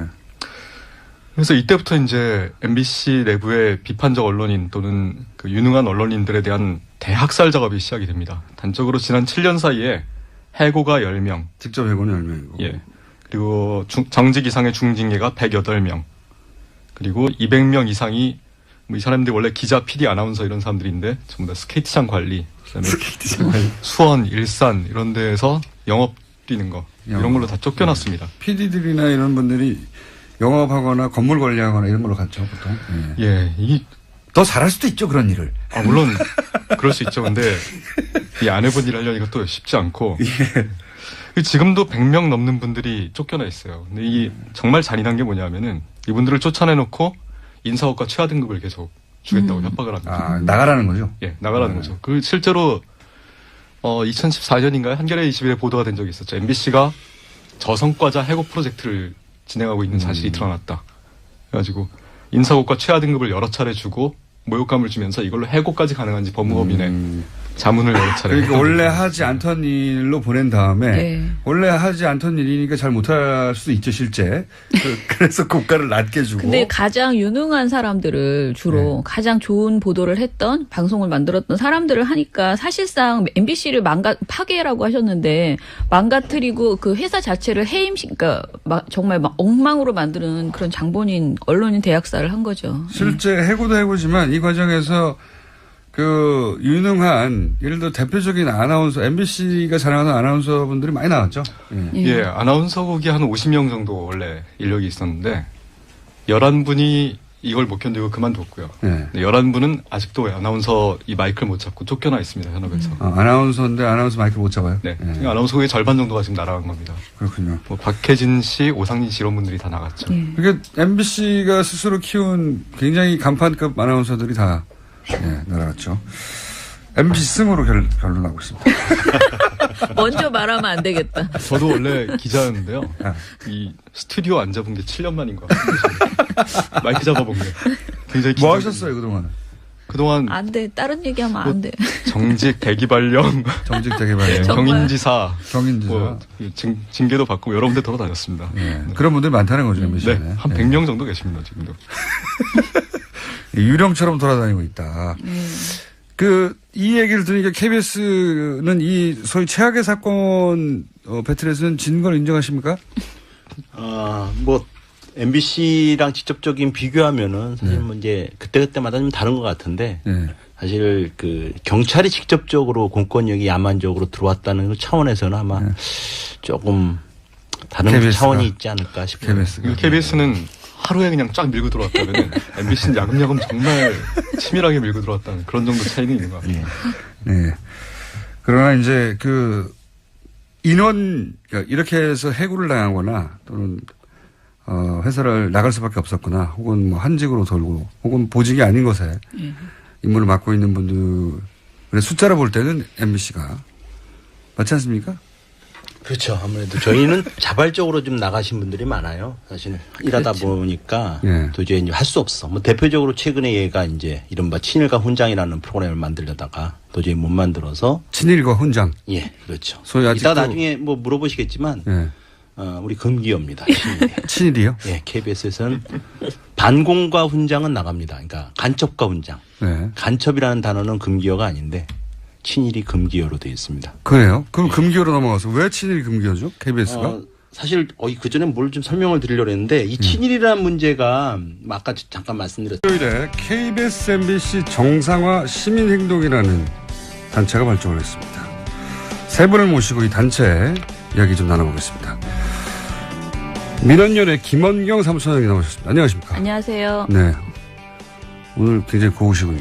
D: 그래서 이때부터 이제 MBC 내부의 비판적 언론인 또는 그 유능한 언론인들에 대한 대학살 작업이 시작이 됩니다. 단적으로 지난 7년 사이에 해고가 10명.
A: 직접 해고는 10명이고.
D: 예. 그리고 정직 이상의 중징계가 108명. 그리고 200명 이상이 뭐 이 사람들이 원래 기자, PD, 아나운서 이런 사람들인데 전부 다 스케이트장 관리, 그다음에 수원, 일산 이런 데에서 영업 뛰는 거 이런 걸로 다 쫓겨났습니다.
A: PD들이나 이런 분들이 영업하거나 건물 관리하거나 이런 걸로 갔죠, 보통. 예.
D: 예,
A: 더 잘할 수도 있죠, 그런 일을.
D: 물론 그럴 수 있죠. 근데 이 안 해본 일 하려니까 또 쉽지 않고. 지금도 100명 넘는 분들이 쫓겨나 있어요. 근데 이 정말 잔인한 게 뭐냐면은 이분들을 쫓아내놓고 인사고과 최하 등급을 계속 주겠다고 협박을 합니다.
A: 아, 나가라는 거죠?
D: 예, 나가라는 거죠. 그 실제로 2014년인가요? 한겨레 21에 보도가 된 적이 있었죠. MBC가 저성과자 해고 프로젝트를 진행하고 있는 사실이 드러났다. 그래가지고 인사고과 최하 등급을 여러 차례 주고 모욕감을 주면서 이걸로 해고까지 가능한지 법무법인에 자문을 여러 차례.
A: 그러니까 원래 하지 않던 일로 보낸 다음에
B: 네.
A: 원래 하지 않던 일이니까 잘 못할 수도 있죠 실제. 그래서 고가를 낮게 주고.
B: 근데 가장 유능한 사람들을 주로
A: 네.
B: 가장 좋은 보도를 했던 방송을 만들었던 사람들을 하니까 사실상 MBC를 파괴라고 하셨는데 망가뜨리고 그 회사 자체를 그러니까 정말 막 엉망으로 만드는 그런 장본인 언론인 대학살을 한 거죠.
A: 실제 해고도 해고지만 이 과정에서 그 유능한 예를 들어 대표적인 아나운서 MBC가 자랑하는 아나운서분들이 많이 나왔죠.
D: 예, 아나운서국이 한 50명 정도 원래 인력이 있었는데 11분이 이걸 못 견디고 그만뒀고요.
A: 네.
D: 11분은 아직도 아나운서 이 마이크를 못 잡고 쫓겨나 있습니다. 현업에서.
A: 아나운서인데 아나운서 마이크를 못 잡아요?
D: 네. 아나운서국의 절반 정도가 지금 날아간 겁니다.
A: 그렇군요.
D: 뭐 박혜진 씨, 오상진 씨 이런 분들이 다 나갔죠.
A: 그러니까 MBC가 스스로 키운 굉장히 간판급 아나운서들이 다 날아갔죠. MBC 승으로 결론하고 있습니다.
B: 먼저 말하면 안 되겠다.
D: 저도 원래 기자였는데요. 이 스튜디오 안 잡은 게 7년 만인 것 같아요. 마이크 잡아본 게. 굉장히
A: 뭐 하셨어요, 그동안?
D: 그동안
B: 안 돼. 다른 얘기하면 안 돼.
D: 정직 대기발령,
A: 정직 대개발이요.
D: 경인지사,
A: 경인지사.
D: 뭐 징계도 받고 여러 군데 돌아다녔습니다.
A: 네. 그런 분들이 많다는 거죠, MBC에.
D: 네, 한 100명 정도 계십니다, 지금도.
A: 유령처럼 돌아다니고 있다. 이 얘기를 들으니까 KBS는 이 소위 최악의 사건 배틀에서는 진 걸 인정하십니까?
C: 뭐 MBC랑 직접적인 비교하면은 사실 뭐 이제 그때마다 좀 다른 것 같은데 사실 그 경찰이 직접적으로 공권력이 야만적으로 들어왔다는 그 차원에서는 아마 조금 다른
A: KBS 가.
C: 차원이 있지 않을까 싶어요.
D: KBS는 하루에 그냥 쫙 밀고 들어왔다면 MBC는 야금야금 정말 치밀하게 밀고 들어왔다는 그런 정도 차이는 있는 것 같아요.
A: 네. 그러나 이제 그 인원 이렇게 해서 해고를 당하거나 또는 회사를 나갈 수밖에 없었거나 혹은 뭐 한직으로 돌고 혹은 보직이 아닌 것에 임무를 맡고 있는 분들의 숫자를 볼 때는 MBC가 맞지 않습니까?
C: 그렇죠. 아무래도 저희는 자발적으로 좀 나가신 분들이 많아요. 사실 일하다 보니까 도저히 이제 할 수 없어. 뭐 대표적으로 최근에 얘가 이제 이른바 친일과 훈장이라는 프로그램을 만들려다가 도저히 못 만들어서
A: 친일과 훈장.
C: 예, 그렇죠.
A: 소위 아직도
C: 이따 나중에 뭐 물어보시겠지만 우리 금기어입니다.
A: 친일이요?
C: 예, KBS에서는 반공과 훈장은 나갑니다. 그러니까 간첩과 훈장. 간첩이라는 단어는 금기어가 아닌데 친일이 금기어로 되어 있습니다.
A: 그래요? 그럼 금기어로 넘어가서 왜 친일이 금기어죠? KBS가?
C: 사실 그전에 뭘 좀 설명을 드리려고 했는데 이 친일이라는 문제가 아까 잠깐 말씀드렸죠.
A: 토요일에 KBS MBC 정상화 시민행동이라는 단체가 발족을 했습니다. 세 분을 모시고 이 단체 이야기 좀 나눠보겠습니다. 민원연의 김원경 사무처장이 나오셨습니다. 안녕하십니까?
B: 안녕하세요.
A: 네. 오늘 굉장히 고우시군요.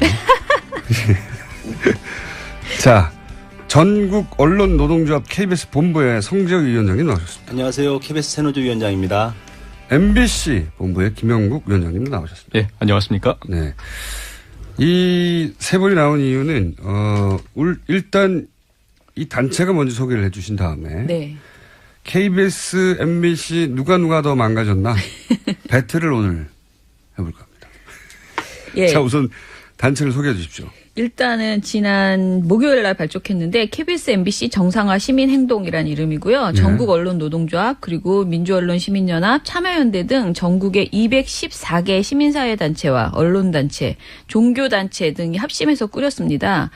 A: 자, 전국 언론 노동조합 KBS 본부의 성재혁 위원장님 나오셨습니다.
C: 안녕하세요. KBS 새노조 위원장입니다.
A: MBC 본부의 김영국 위원장님도 나오셨습니다.
D: 예, 안녕하십니까?
A: 네. 이 세 분이 나온 이유는, 일단 이 단체가 먼저 소개를 해 주신 다음에. KBS, MBC 누가 더 망가졌나? 배틀을 오늘 해볼까 합니다.
B: 예.
A: 자, 우선 단체를 소개해 주십시오.
B: 일단은 지난 목요일 날 발족했는데 KBS MBC 정상화 시민행동이라는 이름이고요. 전국 언론 노동조합 그리고 민주언론 시민연합 참여연대 등 전국의 214개 시민사회 단체와 언론단체, 종교단체 등이 합심해서 꾸렸습니다.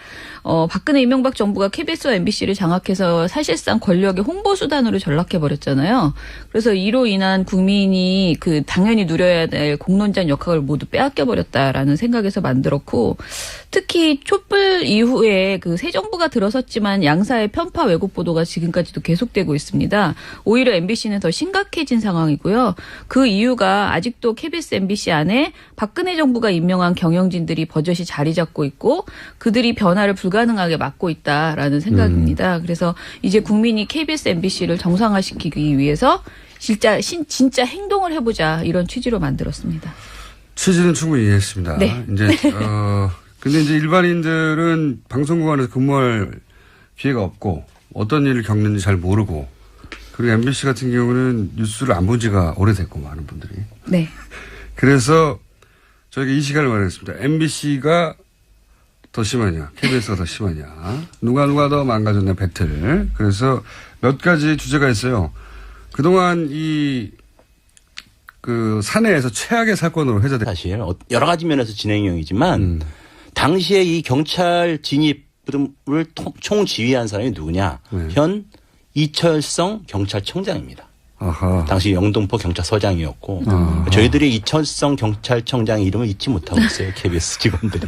B: 박근혜 이명박 정부가 KBS와 MBC를 장악해서 사실상 권력의 홍보수단으로 전락해버렸잖아요. 그래서 이로 인한 국민이 당연히 누려야 될 공론장 역학을 모두 빼앗겨버렸다라는 생각에서 만들었고, 특히 촛불 이후에 새 정부가 들어섰지만 양사의 편파 왜곡 보도가 지금까지도 계속되고 있습니다. 오히려 MBC는 더 심각해진 상황이고요. 그 이유가 아직도 KBS, MBC 안에 박근혜 정부가 임명한 경영진들이 버젓이 자리 잡고 있고 그들이 변화를 불가능하게 막고 있다라는 생각입니다. 그래서 이제 국민이 KBS, MBC를 정상화시키기 위해서 진짜 행동을 해보자 이런 취지로 만들었습니다.
A: 취지는 충분히 이해했습니다.
B: 네.
A: 근데 이제 일반인들은 방송국 안에서 근무할 기회가 없고 어떤 일을 겪는지 잘 모르고 그리고 MBC 같은 경우는 뉴스를 안 본 지가 오래됐고 많은 분들이. 그래서 저희가 이 시간을 마련했습니다. MBC가 더 심하냐, KBS가 더 심하냐, 누가 더 망가졌냐 배틀. 그래서 몇 가지 주제가 있어요. 그동안 그 사내에서 최악의 사건으로 회자돼.
C: 사실 여러 가지 면에서 진행형이지만 당시에 이 경찰 진입을 총지휘한 사람이 누구냐?
A: 네.
C: 현 이철성 경찰청장입니다.
A: 아하.
C: 당시 영등포 경찰서장이었고 저희들이 이철성 경찰청장 이름을 잊지 못하고 있어요. KBS 직원들이.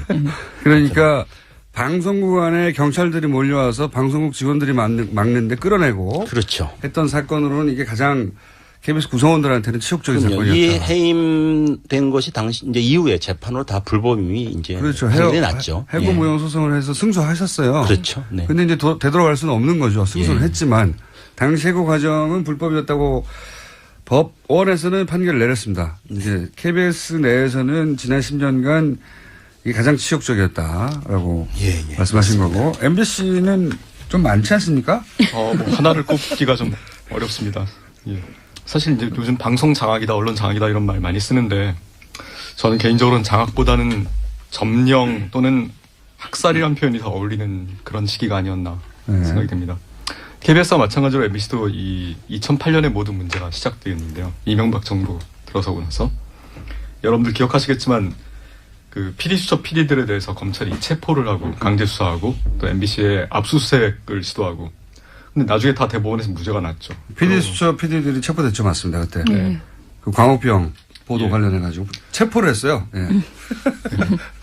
A: 그러니까 방송국 안에 경찰들이 몰려와서 방송국 직원들이 막는데 끌어내고
C: 그렇죠.
A: 했던 사건으로는 이게 가장 KBS 구성원들한테는 치욕적인
C: 그럼요.
A: 사건이었다.
C: 이 해임된 것이 당시 이제 이후에 재판으로 다 불법임이 이제
A: 그렇죠.
C: 확인이 났죠.
A: 해고무용 소송을 해서 승소하셨어요.
C: 그렇죠. 네.
A: 근데 이제 되돌아갈 수는 없는 거죠. 승소를
C: 예.
A: 했지만 당시 해고 과정은 불법이었다고 법원에서는 판결을 내렸습니다. 이제 KBS 내에서는 지난 10년간 이게 가장 치욕적이었다라고 말씀하신 거고 MBC는 좀 많지 않습니까?
D: 뭐 하나를 꼽기가 좀 어렵습니다. 예. 사실 이제 요즘 방송 장악이다, 언론 장악이다 이런 말 많이 쓰는데 저는 개인적으로는 장악보다는 점령 또는 학살이라는 표현이 더 어울리는 그런 시기가 아니었나 생각이 듭니다. KBS와 마찬가지로 MBC도 이 2008년에 모든 문제가 시작되었는데요. 이명박 정부 들어서고 나서 여러분들 기억하시겠지만 그 PD수첩 PD들에 대해서 검찰이 체포를 하고 강제 수사하고 또 MBC에 압수수색을 시도하고 근데 나중에 다 대법원에서 무죄가 났죠.
A: PD수첩 PD들이 체포됐죠. 맞습니다. 그때. 그 광우병 보도 관련해가지고 체포를 했어요. 예.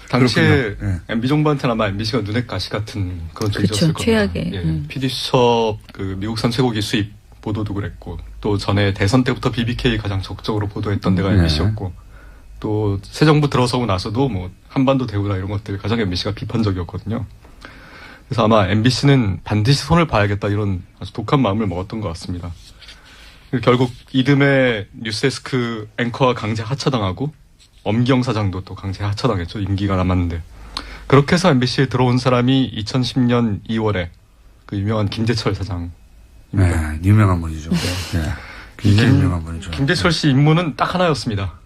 D: 당시에
A: 예.
D: MB 정부한테는 아마 MBC가 눈엣 가시 같은 그런 존재였을 겁니다.
B: 최악의.
D: 예. PD수첩 그 미국산 쇠고기 수입 보도도 그랬고 또 전에 대선 때부터 BBK 가장 적극적으로 보도했던 데가 MBC였고 또 새 정부 들어서고 나서도 뭐 한반도 대우나 이런 것들 가장 MBC가 비판적이었거든요. 그래서 아마 MBC는 반드시 손을 봐야겠다 이런 아주 독한 마음을 먹었던 것 같습니다. 결국 이듬해 뉴스데스크 앵커와 강제 하차당하고 엄경 사장도 또 강제 하차당했죠. 임기가 남았는데. 그렇게 해서 MBC에 들어온 사람이 2010년 2월에 그 유명한 김재철 사장입니다.
A: 네, 유명한 분이죠. 네. 굉장히 유명한 분이죠.
D: 김재철 씨 임무는 딱 하나였습니다.